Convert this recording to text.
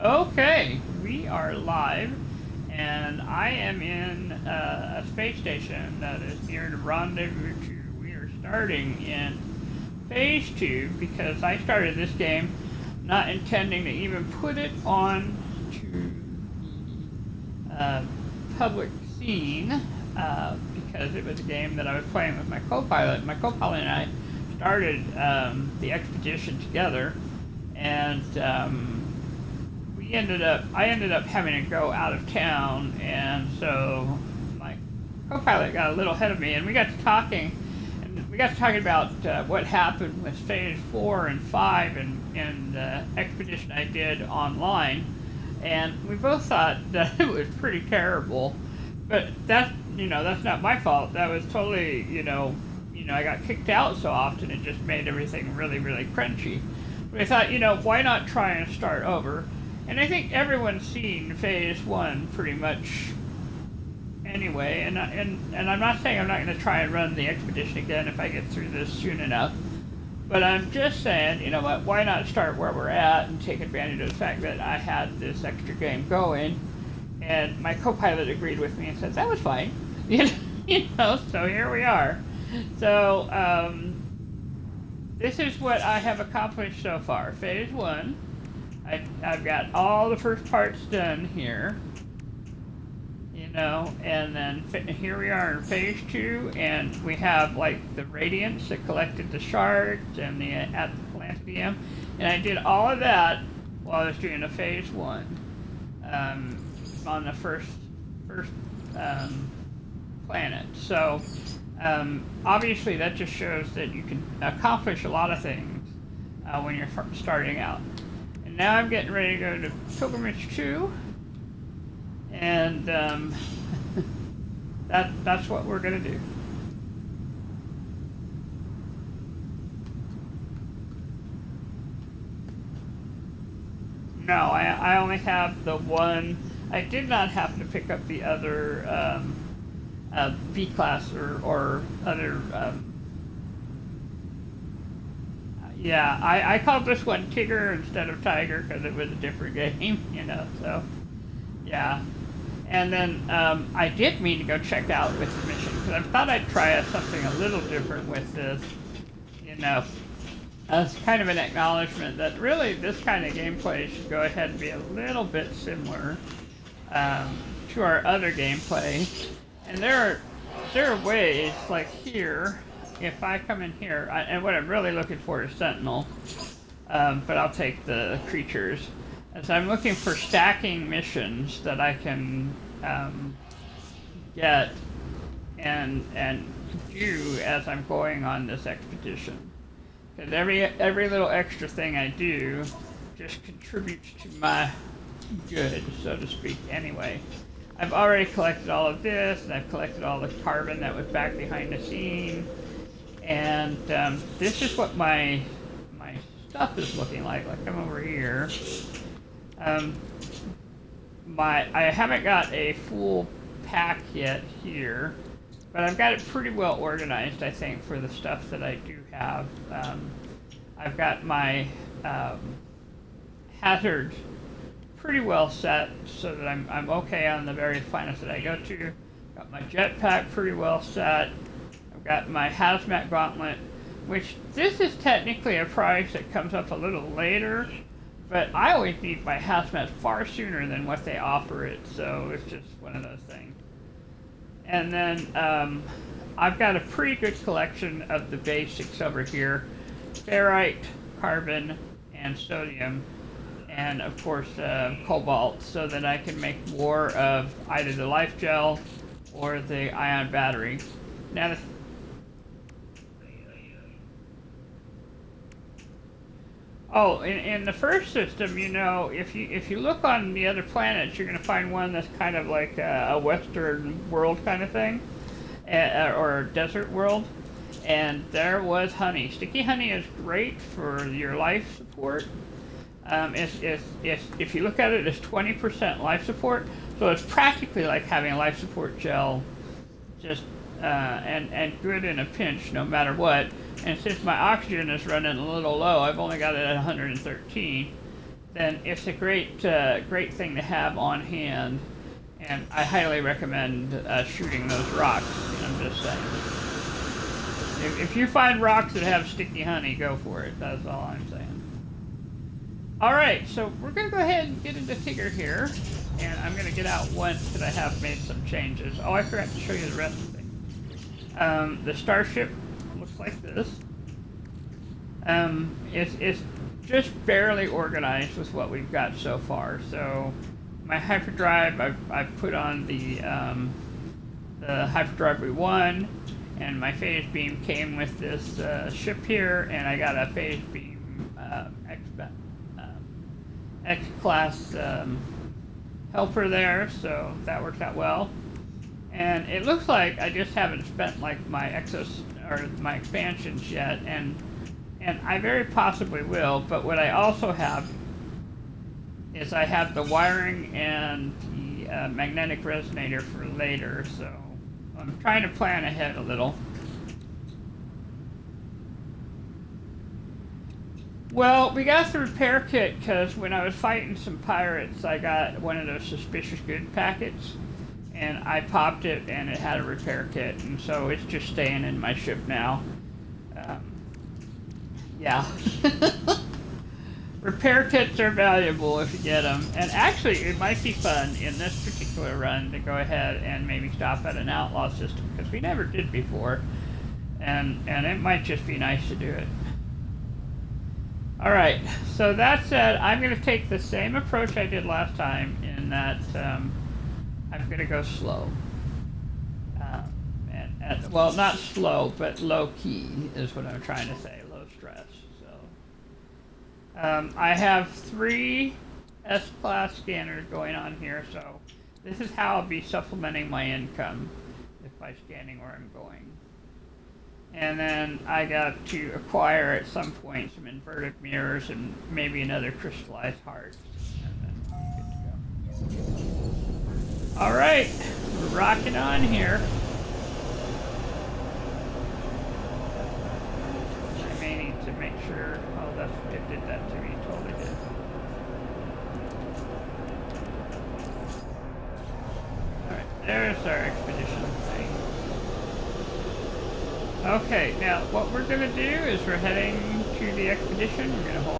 Okay, we are live, and I am in a space station that is near the Rendezvous 2. We are starting in Phase 2 because I started this game not intending to even put it on to the public scene because it was a game that I was playing with my co-pilot. My co-pilot and I started the expedition together, and I ended up having to go out of town, and so my co-pilot got a little ahead of me, and we got to talking, about what happened with Phase 4 and 5 and the expedition I did online, and we both thought that it was pretty terrible, but that's not my fault. That was totally, I got kicked out so often, it just made everything really, really crunchy. But I thought, why not try and start over? And I think everyone's seen Phase 1 pretty much anyway, and I'm not saying I'm not going to try and run the expedition again if I get through this soon enough, but I'm just saying, you know what, why not start where we're at and take advantage of the fact that I had this extra game going, and my co-pilot agreed with me and said, that was fine, so here we are. So, this is what I have accomplished so far. Phase 1. I've got all the first parts done here, and then here we are in Phase 2, and we have like the radiance that collected the shards and the at the Planetium, and I did all of that while I was doing a Phase 1 on the first planet. So obviously that just shows that you can accomplish a lot of things when you're starting out. And now I'm getting ready to go to Pilgrimage 2, and that's what we're going to do. No, I only have the one. I did not happen to pick up the other V-Class or other. Yeah, I called this one Tigger instead of Tiger because it was a different game, so, yeah. And then I did mean to go check out with the mission because I thought I'd try something a little different with this, as kind of an acknowledgement that really this kind of gameplay should go ahead and be a little bit similar to our other gameplay. And there are ways, like here, if I come in here, and what I'm really looking for is Sentinel, but I'll take the creatures. As I'm looking for stacking missions that I can get and do as I'm going on this expedition. Because every little extra thing I do just contributes to my good, so to speak, anyway. I've already collected all of this, and I've collected all the carbon that was back behind the scene. And this is what my stuff is looking like. Like I'm over here. I haven't got a full pack yet here, but I've got it pretty well organized, I think, for the stuff that I do have. I've got my hazards pretty well set so that I'm okay on the various planets that I go to. Got my jetpack pretty well set. I've got my hazmat gauntlet, which this is technically a price that comes up a little later, but I always need my hazmat far sooner than what they offer it, so it's just one of those things. And then I've got a pretty good collection of the basics over here: ferrite, carbon, and sodium, and of course cobalt, so that I can make more of either the life gel or the ion battery. Now, in the first system, if you look on the other planets, you're going to find one that's kind of like a Western world kind of thing, or a desert world. And there was honey. Sticky honey is great for your life support. If you look at it, it's 20% life support, so it's practically like having a life support gel, just and good in a pinch, no matter what. And since my oxygen is running a little low, I've only got it at 113. then it's a great great thing to have on hand, and I highly recommend shooting those rocks. I'm just saying. If you find rocks that have sticky honey, go for it. That's all I'm saying. All right, so we're gonna go ahead and get into Tigger here, and I'm gonna get out once because I have made some changes. Oh, I forgot to show you the rest of the thing. The starship looks like this. It's just barely organized with what we've got so far. So my hyperdrive, I've put on the hyperdrive rerun, and my phase beam came with this ship here, and I got a phase beam X-class helper there, so that worked out well. And it looks like I just haven't spent like my my expansions yet, and I very possibly will. But what I also have is I have the wiring and the magnetic resonator for later, so I'm trying to plan ahead a little. Well, we got the repair kit because when I was fighting some pirates, I got one of those suspicious good packets, and I popped it, and it had a repair kit, and so it's just staying in my ship now. Yeah. Repair kits are valuable if you get them, and actually it might be fun in this particular run to go ahead and maybe stop at an outlaw system, because we never did before, and it might just be nice to do it. Alright, so that said, I'm going to take the same approach I did last time in that I'm going to go slow. Well, not slow, but low key is what I'm trying to say, low stress. So I have 3 S-class scanners going on here, so this is how I'll be supplementing my income if by scanning where I'm going. And then I got to acquire at some point some inverted mirrors and maybe another crystallized heart. And then we're good to go. Alright, we're rocking on here. I may need to make sure, oh, it did that to me, totally did. Alright, there's our expedition thing. Okay, now what we're going to do is we're heading to the expedition. We're going to